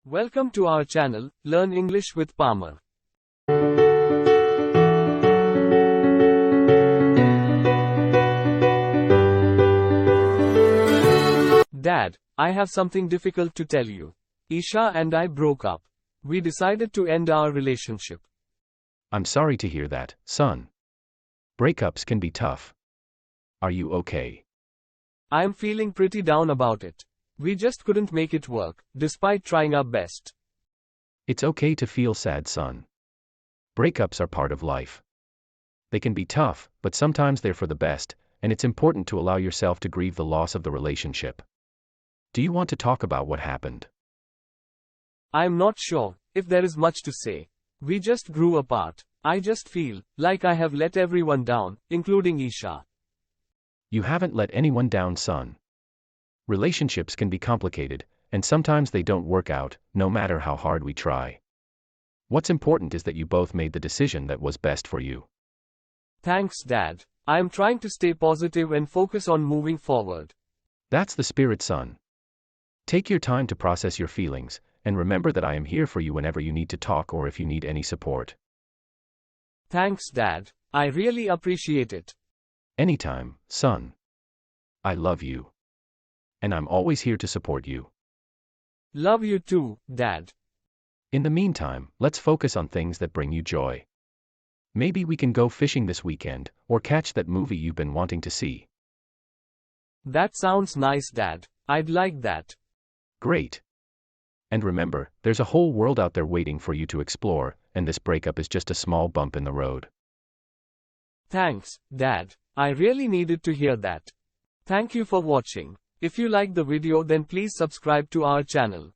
Welcome to our channel, Learn English with Pamar. Dad, I have something difficult to tell you. Isha and I broke up. We decided to end our relationship. I'm sorry to hear that, son. Breakups can be tough. Are you okay? I am feeling pretty down about it. We just couldn't make it work, despite trying our best. It's okay to feel sad, son. Breakups are part of life. They can be tough, but sometimes they're for the best, and it's important to allow yourself to grieve the loss of the relationship. Do you want to talk about what happened? I'm not sure if there is much to say. We just grew apart. I just feel like I have let everyone down, including Isha. You haven't let anyone down, son. Relationships can be complicated, and sometimes they don't work out, no matter how hard we try. What's important is that you both made the decision that was best for you. Thanks, Dad. I am trying to stay positive and focus on moving forward. That's the spirit, son. Take your time to process your feelings, and remember that I am here for you whenever you need to talk or if you need any support. Thanks, Dad. I really appreciate it. Anytime, son. I love you. And I'm always here to support you. Love you too, Dad. In the meantime, let's focus on things that bring you joy. Maybe we can go fishing this weekend, or catch that movie you've been wanting to see. That sounds nice, Dad. I'd like that. Great. And remember, there's a whole world out there waiting for you to explore, and this breakup is just a small bump in the road. Thanks, Dad. I really needed to hear that. Thank you for watching. If you liked the video, then please subscribe to our channel.